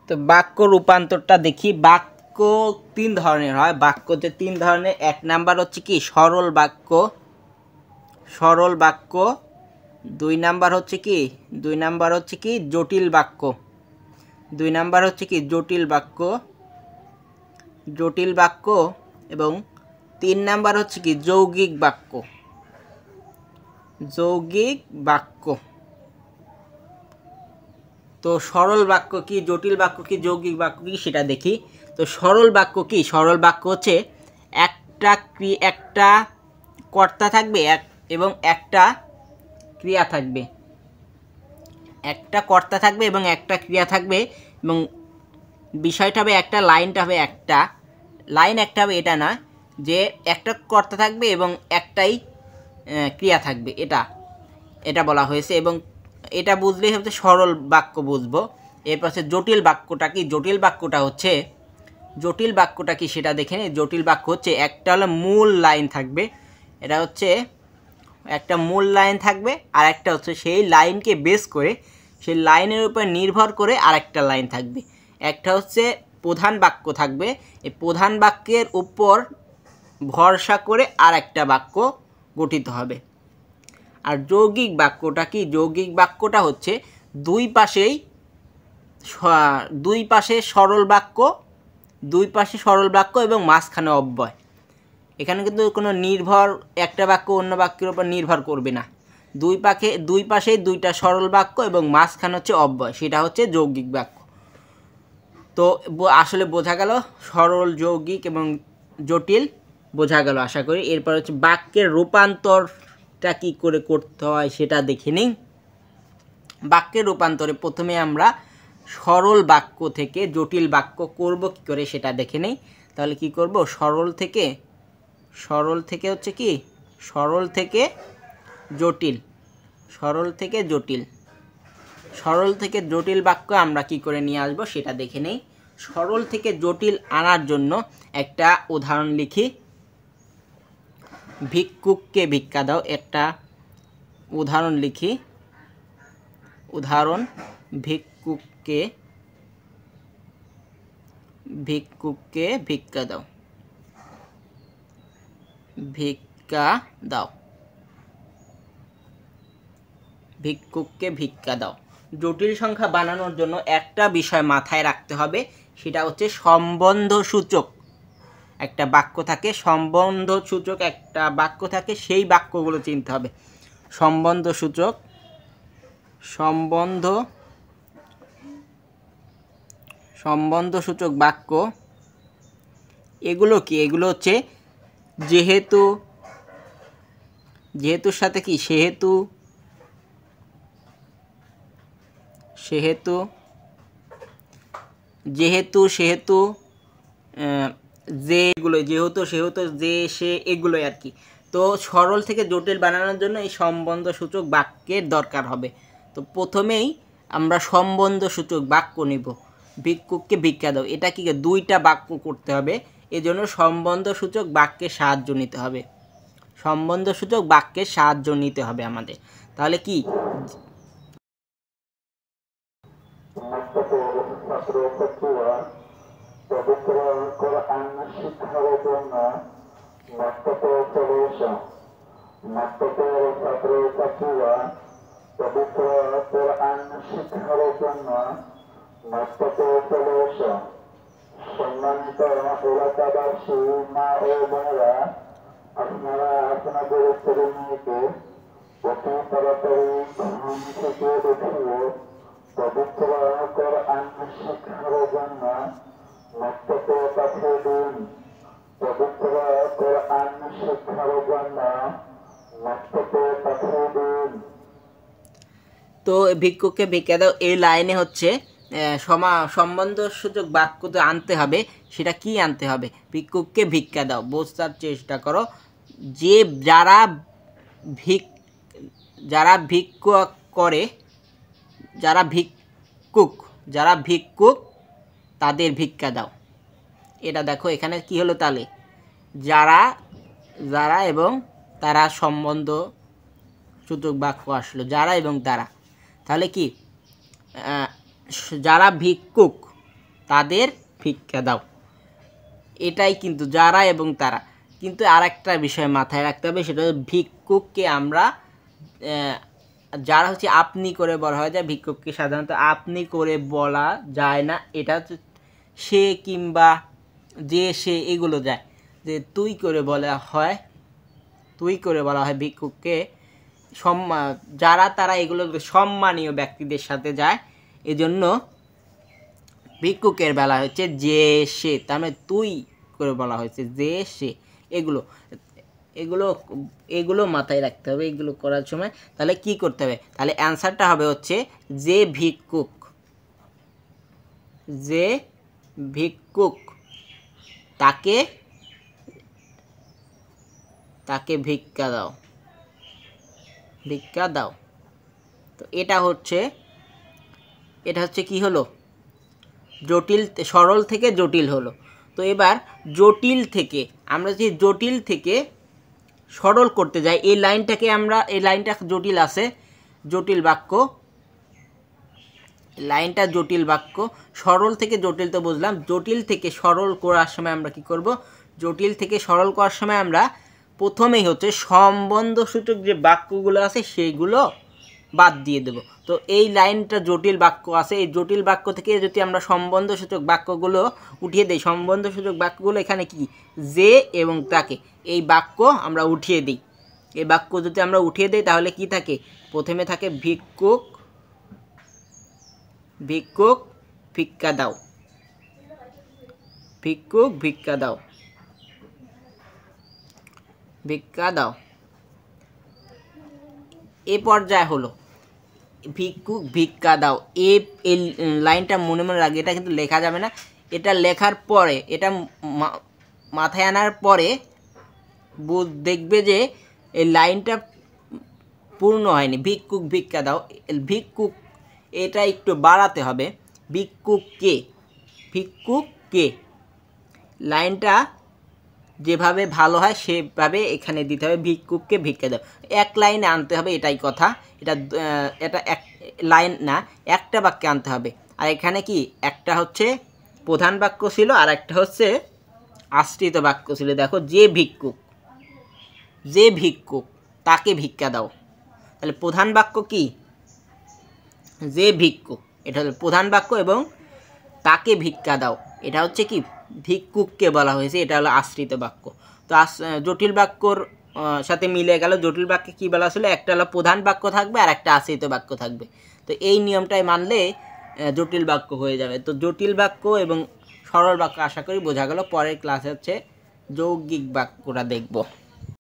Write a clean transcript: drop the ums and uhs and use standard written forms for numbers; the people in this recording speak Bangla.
তো বাক্য রূপান্তরটা দেখি। বাক্য তিন ধরনের হয়। বাক্য যে তিন ধরনের, এক নাম্বার হচ্ছে কি সরল বাক্য, সরল বাক্য। দুই নাম্বার হচ্ছে কি জটিল বাক্য, দুই নাম্বার হচ্ছে কি জটিল বাক্য, জটিল বাক্য। এবং তিন নাম্বার হচ্ছে কি যৌগিক বাক্য, যৌগিক বাক্য। তো সরল বাক্য কি, জটিল বাক্য কি, যৌগিক বাক্য কি সেটা দেখি। তো সরল বাক্য কি, সরল বাক্য হচ্ছে একটা কর্তা থাকবে এবং একটা ক্রিয়া থাকবে, একটা কর্তা থাকবে এবং একটা ক্রিয়া থাকবে, এবং বিষয়টা হবে একটা, লাইনটা হবে একটা, লাইন একটা হবে এটা না যে একটা কর্তা থাকবে এবং একটাই ক্রিয়া থাকবে, এটা বলা হয়েছে। এবং এটা বুঝলেই হচ্ছে সরল বাক্য বুঝবো। এরপর হচ্ছে জটিল বাক্যটা কি, জটিল বাক্যটা কি সেটা দেখে নিই। জটিল বাক্য হচ্ছে একটা হলো মূল লাইন থাকবে, এটা হচ্ছে একটা মূল লাইন থাকবে, আর একটা হচ্ছে সেই লাইনকে বেস করে, সেই লাইনের উপর নির্ভর করে আরেকটা লাইন থাকবে। একটা হচ্ছে প্রধান বাক্য থাকবে, এই প্রধান বাক্যের উপর ভরসা করে আর একটা বাক্য গঠিত হবে। আর যৌগিক বাক্যটা কি, যৌগিক বাক্যটা হচ্ছে দুই পাশে সরল বাক্য এবং মাঝখানে অব্যয়। এখানে কিন্তু কোনো নির্ভর, একটা বাক্য অন্য বাক্যের উপর নির্ভর করবে না। দুই পাশেই দুইটা সরল বাক্য এবং মাঝখানে হচ্ছে অব্যয়, সেটা হচ্ছে যৌগিক বাক্য। তো আসলে বোঝা গেল সরল, যৌগিক এবং জটিল বোঝা গেল আশা করি। এরপর হচ্ছে বাক্যের রূপান্তরটা কি করে করতে হয় সেটা দেখে নিই। বাক্যের রূপান্তরে প্রথমে আমরা সরল বাক্য থেকে জটিল বাক্য করব কি করে সেটা দেখে নিই। তাহলে কি করব, সরল থেকে হচ্ছে কি সরল থেকে জটিল বাক্য আমরা কি করে নিয়ে আসব সেটা দেখে নেই। সরল থেকে জটিল আনার জন্য একটা উদাহরণ লিখি। ভিক্ষুককে ভিক্ষা দাও, একটা উদাহরণ লিখি। উদাহরণ, ভিক্ষুককে ভিক্ষা দাও, ভিক্ষুককে ভিক্ষা দাও। জটিল সংখ্যা বানানোর জন্য একটা বিষয় মাথায় রাখতে হবে, সেটা হচ্ছে সম্বন্ধসূচক একটা বাক্য থাকে, সম্বন্ধসূচক একটা বাক্য থাকে, সেই বাক্যগুলো চিনতে হবে। সম্বন্ধসূচক বাক্য এগুলো কি, এগুলো হচ্ছে যেহেতুর সাথে কি সেহেতু, যে, এগুলো যেহেতু, সেহেতু, যে, সে, এগুলোই আর কি। তো সরল থেকে জটিল বানানোর জন্য এই সম্বন্ধসূচক বাক্যের দরকার হবে। তো প্রথমেই আমরা সম্বন্ধসূচক বাক্য নিব। ভিক্ষুককে ভিক্ষা দাও, এটা কি দুইটা বাক্য করতে হবে, এজন্য সম্বন্ধসূচক বাক্যের সাহায্য নিতে হবে, আমাদের। তাহলে কি পবিত্র কোরআন শিক্ষার জন্য মক্কাতে চলে এসো। মক্কাতের ছাত্রছাত্রীরা পবিত্র কোরআন শিক্ষার জন্য মক্কাতে চলে এসো। সম্মানিত এলাকাবাসী, মা ও বোনেরা, আপনারা আপনাদের ছেলে মেয়েকে অতি তাড়াতাড়ি ঘুম থেকে উঠিয়ে পবিত্র কোরআন শিক্ষার জন্য মক্কাতে পাঠিয়ে দিন। পবিত্র কোরআন শিক্ষার জন্য মক্কাতে পাঠিয়ে দিন। তো ভিক্ষুককে ভিক্ষা দাও এই লাইনে হচ্ছে সম্বন্ধসূচক বাক্য তো আনতে হবে। সেটা কি আনতে হবে, ভিক্ষুককে ভিক্ষা দাও। বোঝার চেষ্টা করো যে যারা ভিক্ষুক করে, যারা ভিক্ষুক তাদের ভিক্ষা দাও। এটা দেখো এখানে কি হলো, তাহলে যারা এবং তারা সম্বন্ধ সূচক বাক্য আসলো, যারা এবং তারা। তাহলে কি যারা ভিক্ষুক, তাদের ভিক্ষা দাও। এটাই কিন্তু যারা এবং তারা। কিন্তু আরেকটা বিষয় মাথায় রাখতে হবে, সেটা হচ্ছে ভিক্ষুককে আমরা যারা হচ্ছে আপনি করে বলা হয় যায়, ভিক্ষুককে সাধারণত আপনি করে বলা যায় না। এটা হচ্ছে সে কিংবা যে সে এগুলো যায়, যে তুই করে বলা হয়, তুই করে বলা হয় ভিক্ষুককে। যারা তারা এগুলো সম্মানীয় ব্যক্তিদের সাথে যায়, এজন্য ভিক্ষুকের বেলা হচ্ছে যে সে, তার মানে তুই করে বলা হয়েছে যে সে। এগুলো এগুলো এগুলো মাথায় রাখতে হবে এগুলো করার সময়। তাহলে কি করতে হবে, তাহলে অ্যান্সারটা হবে হচ্ছে যে ভিক্ষুক, যে ভিক্ষুক তাকে তাকে ভিক্ষা দাও, ভিক্ষা দাও। তো এটা হচ্ছে কি হলো, জটিল, সরল থেকে জটিল হলো। তো এবার জটিল থেকে আমরা যদি জটিল থেকে সরল করতে যাই, এই লাইনটাকে আমরা, এই লাইনটা জটিল আছে, জটিল বাক্য, লাইনটা জটিল বাক্য। সরল থেকে জটিল তো বুঝলাম, জটিল থেকে সরল করার সময় আমরা কি করব, জটিল থেকে সরল করার সময় আমরা প্রথমেই হচ্ছে সম্বন্ধসূচক যে বাক্যগুলো আছে সেইগুলো বাদ দিয়ে দেব। তো এই লাইনটা জটিল বাক্য আছে, এই জটিল বাক্য থেকে যদি আমরা সম্বন্ধসূচক বাক্যগুলো উঠিয়ে দিই, সম্বন্ধসূচক বাক্যগুলো এখানে কি, যে এবং তাকে, এই বাক্য আমরা উঠিয়ে দিই। এই বাক্য যদি আমরা উঠিয়ে দিই তাহলে কি থাকে, প্রথমে থাকে ভিক্ষুক, ভিক্ষুক ভিক্ষা দাও, ভিক্ষুক ভিক্ষা দাও, ভিক্ষা দাও। এ পর্যায়ে হলো ভিক্ষুক ভিক্ষা দাও। এই লাইনটা মনে মনে রাখবে, এটা কিন্তু লেখা যাবে না। এটা লেখার পরে, এটা মাথায় আনার পরে দেখবে যে এই লাইনটা পূর্ণ হয়নি। ভিক্ষুক ভিক্ষা দাও, ভিক্ষুক এটা একটু বাড়াতে হবে, ভিক্ষুককে, ভিক্ষুককে। লাইনটা যেভাবে ভালো হয় সেভাবে এখানে দিতে হবে, ভিক্ষুককে ভিক্ষা দাও। এক লাইনে আনতে হবে, এটাই কথা। এটা এক লাইন না, একটা বাক্যে আনতে হবে। আর এখানে কি একটা হচ্ছে প্রধান বাক্য ছিল, আর একটা হচ্ছে আশ্রিত বাক্য ছিল। দেখো, যে ভিক্ষুক, যে ভিক্ষুক তাকে ভিক্ষা দাও। তাহলে প্রধান বাক্য কি, যে ভিক্ষুক, এটা হলো প্রধান বাক্য, এবং তাকে ভিক্ষা দাও এটা হচ্ছে কি ভিক্ষুককে বলা হয়েছে, এটা হলো আশ্রিত বাক্য। তো জটিল বাক্যর সাথে মিলে গেল। জটিল বাক্যে কি বলা ছিল, একটা হলো প্রধান বাক্য থাকবে আর একটা আশ্রিত বাক্য থাকবে। তো এই নিয়মটাই মানলে জটিল বাক্য হয়ে যাবে। তো জটিল বাক্য এবং সরল বাক্য আশা করি বোঝা গেল। পরের ক্লাসে হচ্ছে যৌগিক বাক্যটা দেখব।